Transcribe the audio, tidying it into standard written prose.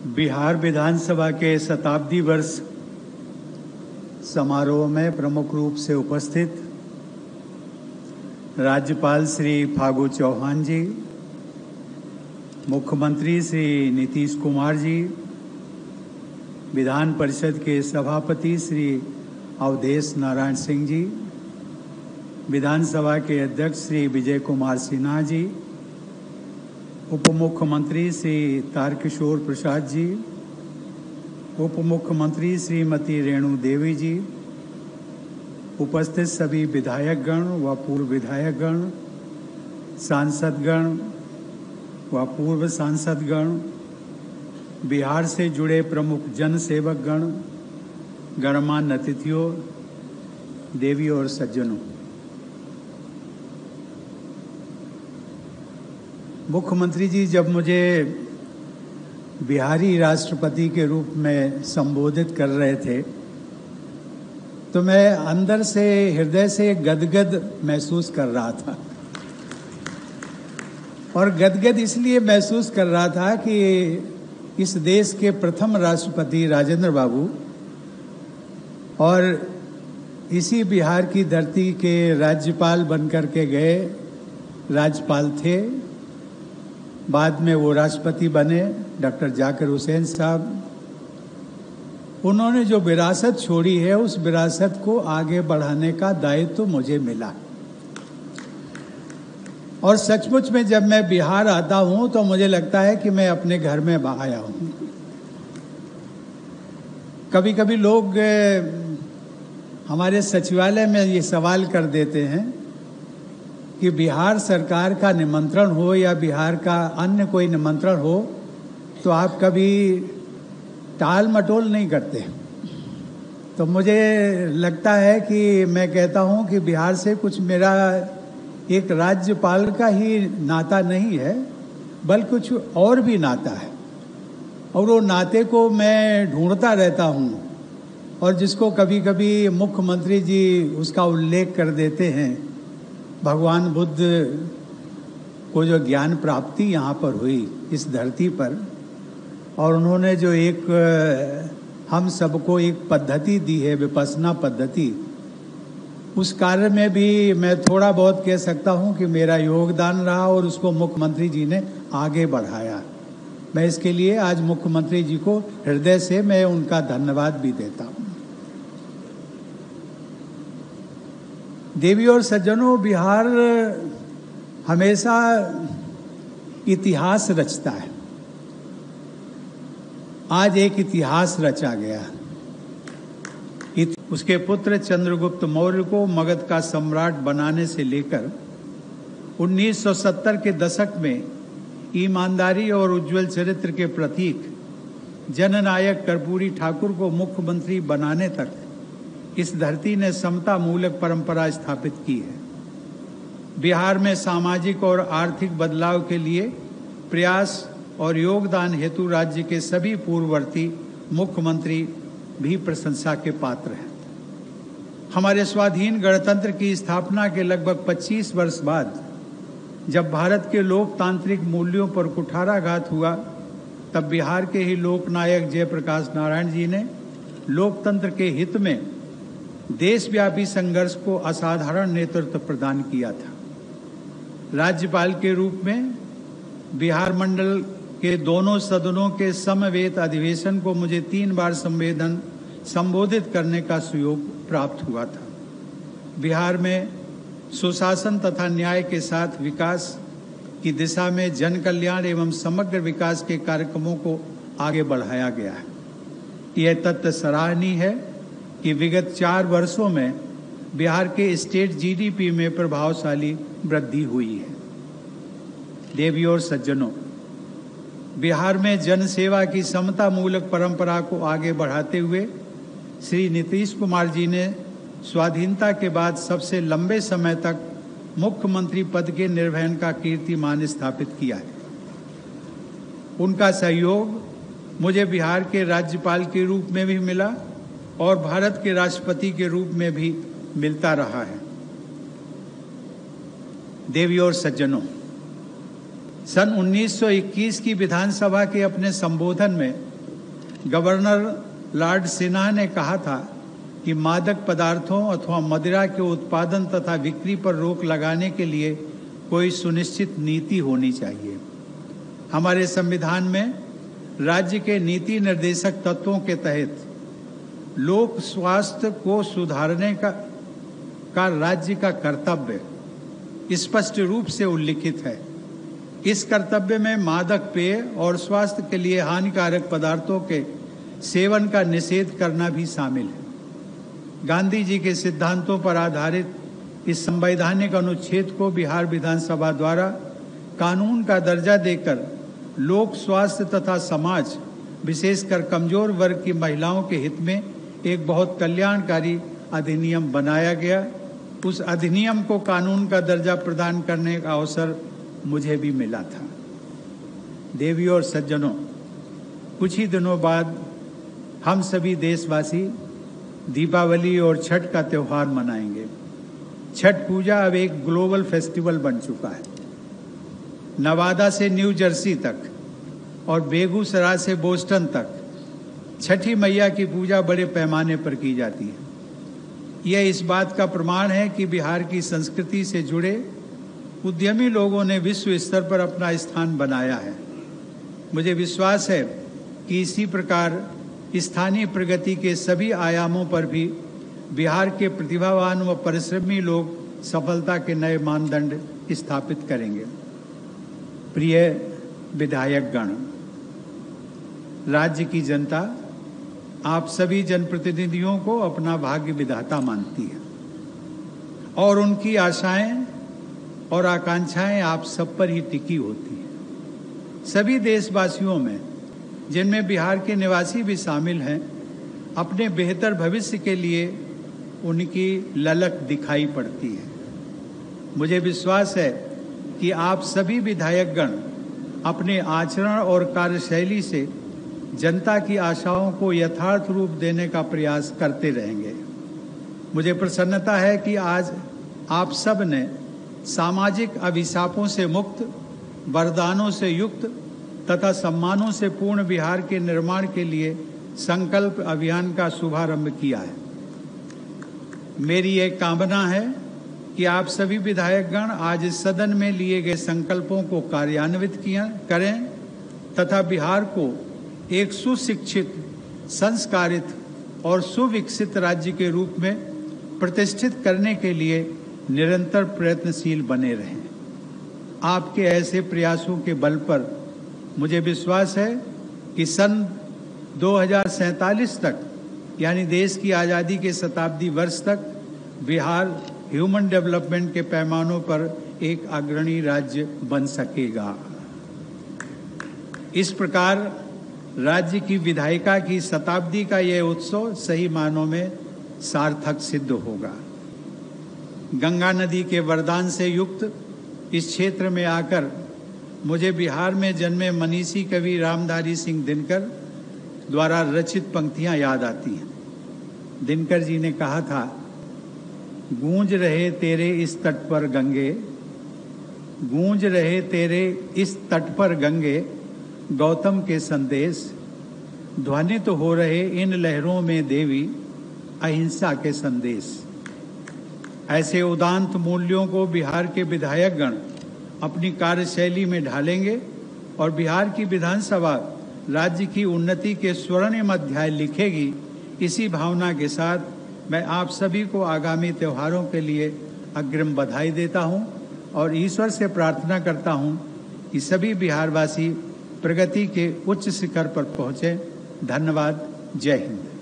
बिहार विधानसभा के शताब्दी वर्ष समारोह में प्रमुख रूप से उपस्थित राज्यपाल श्री फागू चौहान जी, मुख्यमंत्री श्री नीतीश कुमार जी, विधान परिषद के सभापति श्री अवधेश नारायण सिंह जी, विधानसभा के अध्यक्ष श्री विजय कुमार सिन्हा जी, उप मुख्यमंत्री श्री तारकिशोर प्रसाद जी, उप मुख्यमंत्री श्रीमती रेणु देवी जी, उपस्थित सभी विधायकगण व पूर्व विधायकगण, सांसदगण व पूर्व सांसदगण, बिहार से जुड़े प्रमुख जनसेवकगण, गणमान्य अतिथियों, देवी और सज्जनों, मुख्यमंत्री जी जब मुझे बिहारी राष्ट्रपति के रूप में संबोधित कर रहे थे तो मैं अंदर से, हृदय से गदगद महसूस कर रहा था। और गदगद इसलिए महसूस कर रहा था कि इस देश के प्रथम राष्ट्रपति राजेंद्र बाबू और इसी बिहार की धरती के राज्यपाल बनकर के गए राज्यपाल थे। बाद में वो राष्ट्रपति बने, डॉक्टर जाकिर हुसैन साहब। उन्होंने जो विरासत छोड़ी है उस विरासत को आगे बढ़ाने का दायित्व तो मुझे मिला। और सचमुच में जब मैं बिहार आता हूं तो मुझे लगता है कि मैं अपने घर में आया हूं। कभी कभी लोग हमारे सचिवालय में ये सवाल कर देते हैं कि बिहार सरकार का निमंत्रण हो या बिहार का अन्य कोई निमंत्रण हो तो आप कभी टाल मटोल नहीं करते। तो मुझे लगता है कि मैं कहता हूं कि बिहार से कुछ मेरा एक राज्यपाल का ही नाता नहीं है, बल्कि कुछ और भी नाता है। और वो नाते को मैं ढूंढता रहता हूं, और जिसको कभी कभी मुख्यमंत्री जी उसका उल्लेख कर देते हैं। भगवान बुद्ध को जो ज्ञान प्राप्ति यहाँ पर हुई इस धरती पर, और उन्होंने जो एक हम सबको एक पद्धति दी है, विपश्यना पद्धति, उस कार्य में भी मैं थोड़ा बहुत कह सकता हूँ कि मेरा योगदान रहा और उसको मुख्यमंत्री जी ने आगे बढ़ाया। मैं इसके लिए आज मुख्यमंत्री जी को हृदय से मैं उनका धन्यवाद भी देता हूँ। देवी और सज्जनों, बिहार हमेशा इतिहास रचता है। आज एक इतिहास रचा गया। उसके पुत्र चंद्रगुप्त मौर्य को मगध का सम्राट बनाने से लेकर 1970 के दशक में ईमानदारी और उज्जवल चरित्र के प्रतीक जननायक कर्पूरी ठाकुर को मुख्यमंत्री बनाने तक इस धरती ने समता मूलक परंपरा स्थापित की है। बिहार में सामाजिक और आर्थिक बदलाव के लिए प्रयास और योगदान हेतु राज्य के सभी पूर्ववर्ती मुख्यमंत्री भी प्रशंसा के पात्र हैं। हमारे स्वाधीन गणतंत्र की स्थापना के लगभग 25 वर्ष बाद जब भारत के लोकतांत्रिक मूल्यों पर कुठाराघात हुआ, तब बिहार के ही लोकनायक जयप्रकाश नारायण जी ने लोकतंत्र के हित में देशव्यापी संघर्ष को असाधारण नेतृत्व प्रदान किया था। राज्यपाल के रूप में बिहार मंडल के दोनों सदनों के समवेत अधिवेशन को मुझे 3 बार संबोधित करने का सुयोग प्राप्त हुआ था। बिहार में सुशासन तथा न्याय के साथ विकास की दिशा में जन कल्याण एवं समग्र विकास के कार्यक्रमों को आगे बढ़ाया गया है। यह तथ्य सराहनीय है कि विगत 4 वर्षों में बिहार के स्टेट जीडीपी में प्रभावशाली वृद्धि हुई है। देवी और सज्जनों, बिहार में जन सेवा की समता मूलक परंपरा को आगे बढ़ाते हुए श्री नीतीश कुमार जी ने स्वाधीनता के बाद सबसे लंबे समय तक मुख्यमंत्री पद के निर्वहन का कीर्तिमान स्थापित किया है। उनका सहयोग मुझे बिहार के राज्यपाल के रूप में भी मिला और भारत के राष्ट्रपति के रूप में भी मिलता रहा है। देवी और सज्जनों, सन 1921 की विधानसभा के अपने संबोधन में गवर्नर लॉर्ड सिन्हा ने कहा था कि मादक पदार्थों अथवा मदिरा के उत्पादन तथा बिक्री पर रोक लगाने के लिए कोई सुनिश्चित नीति होनी चाहिए। हमारे संविधान में राज्य के नीति निर्देशक तत्वों के तहत लोक स्वास्थ्य को सुधारने का राज्य का कर्तव्य स्पष्ट रूप से उल्लिखित है। इस कर्तव्य में मादक पेय और स्वास्थ्य के लिए हानिकारक पदार्थों के सेवन का निषेध करना भी शामिल है। गांधी जी के सिद्धांतों पर आधारित इस संवैधानिक अनुच्छेद को बिहार विधानसभा द्वारा कानून का दर्जा देकर लोक स्वास्थ्य तथा समाज विशेषकर कमजोर वर्ग की महिलाओं के हित में एक बहुत कल्याणकारी अधिनियम बनाया गया। उस अधिनियम को कानून का दर्जा प्रदान करने का अवसर मुझे भी मिला था। देवी और सज्जनों, कुछ ही दिनों बाद हम सभी देशवासी दीपावली और छठ का त्यौहार मनाएंगे। छठ पूजा अब एक ग्लोबल फेस्टिवल बन चुका है। नवादा से न्यू जर्सी तक और बेगूसराय से बोस्टन तक छठी मैया की पूजा बड़े पैमाने पर की जाती है। यह इस बात का प्रमाण है कि बिहार की संस्कृति से जुड़े उद्यमी लोगों ने विश्व स्तर पर अपना स्थान बनाया है। मुझे विश्वास है कि इसी प्रकार स्थानीय प्रगति के सभी आयामों पर भी बिहार के प्रतिभावान व परिश्रमी लोग सफलता के नए मानदंड स्थापित करेंगे। प्रिय विधायकगण, राज्य की जनता आप सभी जनप्रतिनिधियों को अपना भाग्य विधाता मानती है और उनकी आशाएं और आकांक्षाएं आप सब पर ही टिकी होती हैं। सभी देशवासियों में, जिनमें बिहार के निवासी भी शामिल हैं, अपने बेहतर भविष्य के लिए उनकी ललक दिखाई पड़ती है। मुझे विश्वास है कि आप सभी विधायकगण अपने आचरण और कार्यशैली से जनता की आशाओं को यथार्थ रूप देने का प्रयास करते रहेंगे। मुझे प्रसन्नता है कि आज आप सब ने सामाजिक अभिशापों से मुक्त, वरदानों से युक्त तथा सम्मानों से पूर्ण बिहार के निर्माण के लिए संकल्प अभियान का शुभारंभ किया है। मेरी एक कामना है कि आप सभी विधायकगण आज इस सदन में लिए गए संकल्पों को कार्यान्वित करें तथा बिहार को एक सुशिक्षित, संस्कारित और सुविकसित राज्य के रूप में प्रतिष्ठित करने के लिए निरंतर प्रयत्नशील बने रहें। आपके ऐसे प्रयासों के बल पर मुझे विश्वास है कि सन 2047 तक, यानी देश की आज़ादी के शताब्दी वर्ष तक, बिहार ह्यूमन डेवलपमेंट के पैमानों पर एक अग्रणी राज्य बन सकेगा। इस प्रकार राज्य की विधायिका की शताब्दी का यह उत्सव सही मानों में सार्थक सिद्ध होगा। गंगा नदी के वरदान से युक्त इस क्षेत्र में आकर मुझे बिहार में जन्मे मनीषी कवि रामधारी सिंह दिनकर द्वारा रचित पंक्तियां याद आती हैं। दिनकर जी ने कहा था, गूंज रहे तेरे इस तट पर गंगे, गूंज रहे तेरे इस तट पर गंगे, गौतम के संदेश, ध्वनित हो रहे इन लहरों में देवी, अहिंसा के संदेश। ऐसे उदांत मूल्यों को बिहार के विधायकगण अपनी कार्यशैली में ढालेंगे और बिहार की विधानसभा राज्य की उन्नति के स्वर्णिम अध्याय लिखेगी। इसी भावना के साथ मैं आप सभी को आगामी त्योहारों के लिए अग्रिम बधाई देता हूं और ईश्वर से प्रार्थना करता हूं कि सभी बिहारवासी प्रगति के उच्च शिखर पर पहुंचे। धन्यवाद। जय हिंद।